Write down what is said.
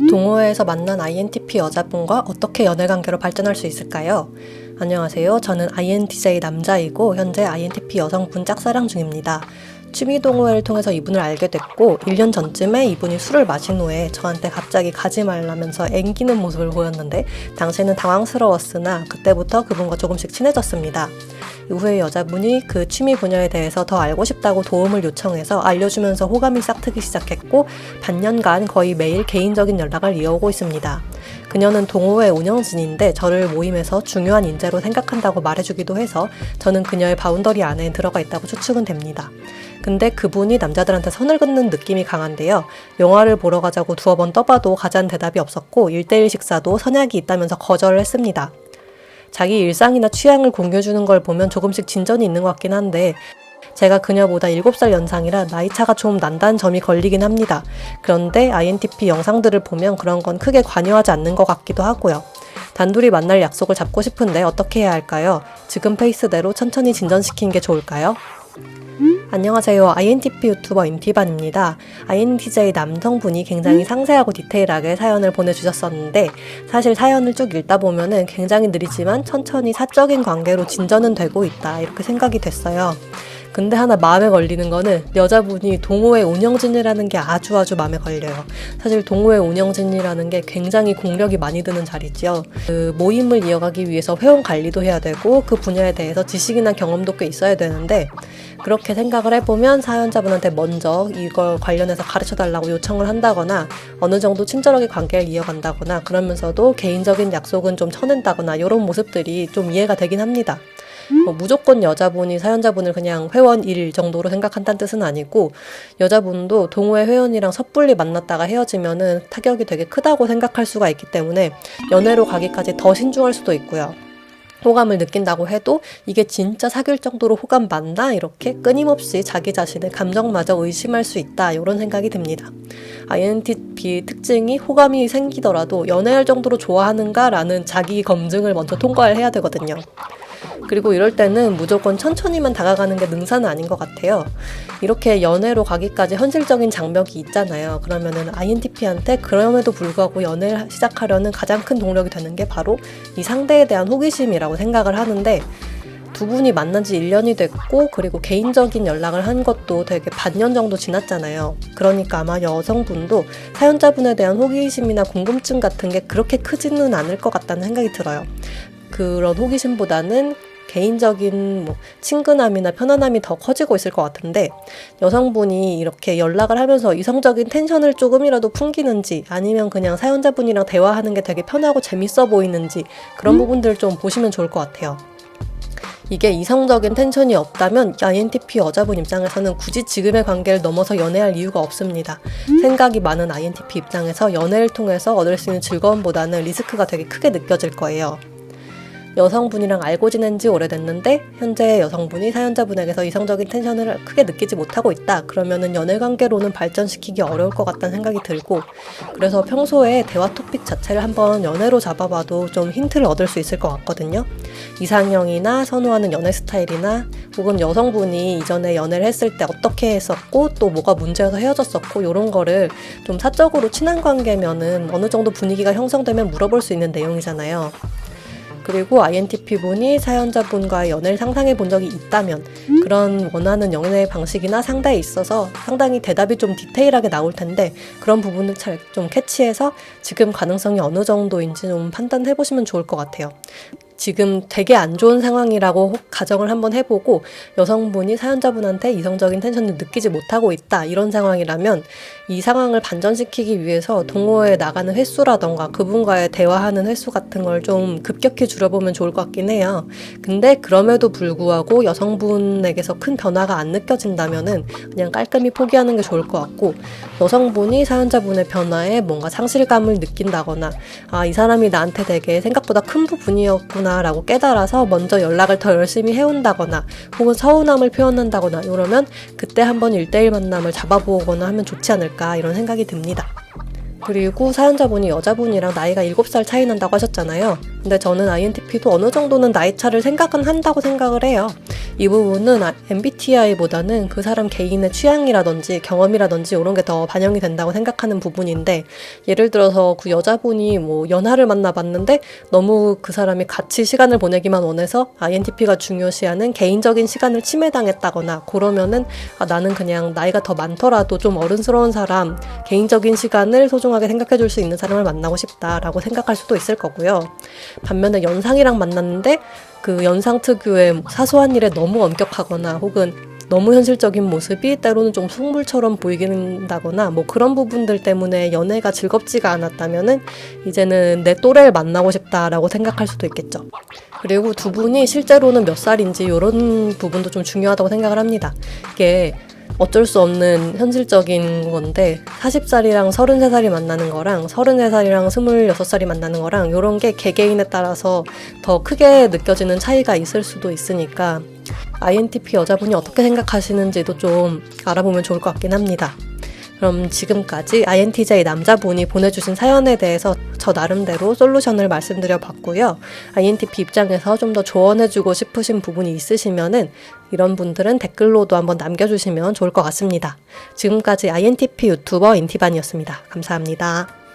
동호회에서 만난 INTP 여자분과 어떻게 연애관계로 발전할 수 있을까요? 안녕하세요. 저는 INTJ 남자이고 현재 INTP 여성분 짝사랑 중입니다. 취미 동호회를 통해서 이분을 알게 됐고 1년 전쯤에 이분이 술을 마신 후에 저한테 갑자기 가지 말라면서 앵기는 모습을 보였는데 당시에는 당황스러웠으나 그때부터 그분과 조금씩 친해졌습니다. 이후에 여자분이 그 취미 분야에 대해서 더 알고 싶다고 도움을 요청해서 알려주면서 호감이 싹트기 시작했고 반년간 거의 매일 개인적인 연락을 이어오고 있습니다. 그녀는 동호회 운영진인데 저를 모임에서 중요한 인재로 생각한다고 말해주기도 해서 저는 그녀의 바운더리 안에 들어가 있다고 추측은 됩니다. 근데 그분이 남자들한테 선을 긋는 느낌이 강한데요. 영화를 보러 가자고 두어 번 떠봐도 가자는 대답이 없었고 1대1 식사도 선약이 있다면서 거절을 했습니다. 자기 일상이나 취향을 공유해주는 걸 보면 조금씩 진전이 있는 것 같긴 한데 제가 그녀보다 7살 연상이라 나이차가 좀 난다는 점이 걸리긴 합니다. 그런데 INTP 영상들을 보면 그런 건 크게 관여하지 않는 것 같기도 하고요. 단둘이 만날 약속을 잡고 싶은데 어떻게 해야 할까요? 지금 페이스대로 천천히 진전시키는 게 좋을까요? 안녕하세요. INTP 유튜버 임티반입니다. INTJ 남성분이 굉장히 상세하고 디테일하게 사연을 보내주셨었는데 사실 사연을 쭉 읽다 보면은 굉장히 느리지만 천천히 사적인 관계로 진전은 되고 있다 이렇게 생각이 됐어요. 근데 하나 마음에 걸리는 거는 여자분이 동호회 운영진이라는 게 아주 마음에 걸려요. 사실 동호회 운영진이라는 게 굉장히 공력이 많이 드는 자리죠. 그 모임을 이어가기 위해서 회원 관리도 해야 되고 그 분야에 대해서 지식이나 경험도 꽤 있어야 되는데 그렇게 생각을 해보면 사연자분한테 먼저 이걸 관련해서 가르쳐달라고 요청을 한다거나 어느 정도 친절하게 관계를 이어간다거나 그러면서도 개인적인 약속은 좀 쳐낸다거나 이런 모습들이 좀 이해가 되긴 합니다. 무조건 여자분이 사연자분을 그냥 회원 1 정도로 생각한다는 뜻은 아니고 여자분도 동호회 회원이랑 섣불리 만났다가 헤어지면은 타격이 되게 크다고 생각할 수가 있기 때문에 연애로 가기까지 더 신중할 수도 있고요. 호감을 느낀다고 해도 이게 진짜 사귈 정도로 호감 맞나? 이렇게 끊임없이 자기 자신의 감정마저 의심할 수 있다 이런 생각이 듭니다. INTP 특징이 호감이 생기더라도 연애할 정도로 좋아하는가? 라는 자기 검증을 먼저 통과를 해야 되거든요. 그리고 이럴 때는 무조건 천천히만 다가가는 게 능사는 아닌 것 같아요. 이렇게 연애로 가기까지 현실적인 장벽이 있잖아요. 그러면은 INTP한테 그럼에도 불구하고 연애를 시작하려는 가장 큰 동력이 되는 게 바로 이 상대에 대한 호기심이라고 생각을 하는데 두 분이 만난 지 1년이 됐고 그리고 개인적인 연락을 한 것도 되게 반년 정도 지났잖아요. 그러니까 아마 여성분도 사연자분에 대한 호기심이나 궁금증 같은 게 그렇게 크지는 않을 것 같다는 생각이 들어요. 그런 호기심보다는 개인적인 친근함이나 편안함이 더 커지고 있을 것 같은데 여성분이 이렇게 연락을 하면서 이성적인 텐션을 조금이라도 풍기는지 아니면 그냥 사연자분이랑 대화하는 게 되게 편하고 재밌어 보이는지 그런 부분들을 좀 보시면 좋을 것 같아요. 이게 이성적인 텐션이 없다면 INTP 여자분 입장에서는 굳이 지금의 관계를 넘어서 연애할 이유가 없습니다. 생각이 많은 INTP 입장에서 연애를 통해서 얻을 수 있는 즐거움보다는 리스크가 되게 크게 느껴질 거예요. 여성분이랑 알고 지낸 지 오래됐는데 현재 여성분이 사연자분에게서 이성적인 텐션을 크게 느끼지 못하고 있다. 그러면은 연애관계로는 발전시키기 어려울 것 같다는 생각이 들고 그래서 평소에 대화 토픽 자체를 한번 연애로 잡아봐도 좀 힌트를 얻을 수 있을 것 같거든요. 이상형이나 선호하는 연애 스타일이나 혹은 여성분이 이전에 연애를 했을 때 어떻게 했었고 또 뭐가 문제여서 헤어졌었고 이런 거를 좀 사적으로 친한 관계면은 어느 정도 분위기가 형성되면 물어볼 수 있는 내용이잖아요. 그리고 INTP분이 사연자분과의 연애를 상상해 본 적이 있다면 그런 원하는 연애 방식이나 상대에 있어서 상당히 대답이 좀 디테일하게 나올 텐데 그런 부분을 잘 좀 캐치해서 지금 가능성이 어느 정도인지 좀 판단해 보시면 좋을 것 같아요. 지금 되게 안 좋은 상황이라고 가정을 한번 해보고 여성분이 사연자분한테 이성적인 텐션을 느끼지 못하고 있다 이런 상황이라면 이 상황을 반전시키기 위해서 동호회에 나가는 횟수라던가 그분과의 대화하는 횟수 같은 걸 좀 급격히 줄여보면 좋을 것 같긴 해요. 근데 그럼에도 불구하고 여성분에게서 큰 변화가 안 느껴진다면은 그냥 깔끔히 포기하는 게 좋을 것 같고 여성분이 사연자분의 변화에 뭔가 상실감을 느낀다거나 이 사람이 나한테 되게 생각보다 큰 부분이었구나 라고 깨달아서 먼저 연락을 더 열심히 해온다거나 혹은 서운함을 표현한다거나 이러면 그때 한번 1대1 만남을 잡아보거나 하면 좋지 않을까 이런 생각이 듭니다. 그리고 사연자분이 여자분이랑 나이가 7살 차이 난다고 하셨잖아요. 근데 저는 INTP도 어느 정도는 나이 차를 생각은 한다고 생각을 해요. 이 부분은 MBTI보다는 그 사람 개인의 취향이라든지 경험이라든지 이런 게 더 반영이 된다고 생각하는 부분인데, 예를 들어서 그 여자분이 뭐 연하를 만나봤는데 너무 그 사람이 같이 시간을 보내기만 원해서 INTP가 중요시하는 개인적인 시간을 침해당했다거나 그러면은 나는 그냥 나이가 더 많더라도 좀 어른스러운 사람, 개인적인 시간을 소중하게 생각해 줄 수 있는 사람을 만나고 싶다라고 생각할 수도 있을 거고요. 반면에 연상이랑 만났는데 그 연상 특유의 사소한 일에 너무 엄격하거나 혹은 너무 현실적인 모습이 때로는 좀 속물처럼 보이긴다거나 뭐 그런 부분들 때문에 연애가 즐겁지가 않았다면은 이제는 내 또래를 만나고 싶다라고 생각할 수도 있겠죠. 그리고 두 분이 실제로는 몇 살인지 이런 부분도 좀 중요하다고 생각을 합니다. 이게 어쩔 수 없는 현실적인 건데 40살이랑 33살이 만나는 거랑 33살이랑 26살이 만나는 거랑 이런 게 개개인에 따라서 더 크게 느껴지는 차이가 있을 수도 있으니까 INTP 여자분이 어떻게 생각하시는지도 좀 알아보면 좋을 것 같긴 합니다. 그럼 지금까지 INTJ 남자분이 보내주신 사연에 대해서 저 나름대로 솔루션을 말씀드려 봤고요. INTP 입장에서 좀 더 조언해주고 싶으신 부분이 있으시면은 이런 분들은 댓글로도 한번 남겨주시면 좋을 것 같습니다. 지금까지 INTP 유튜버 인티반이었습니다. 감사합니다.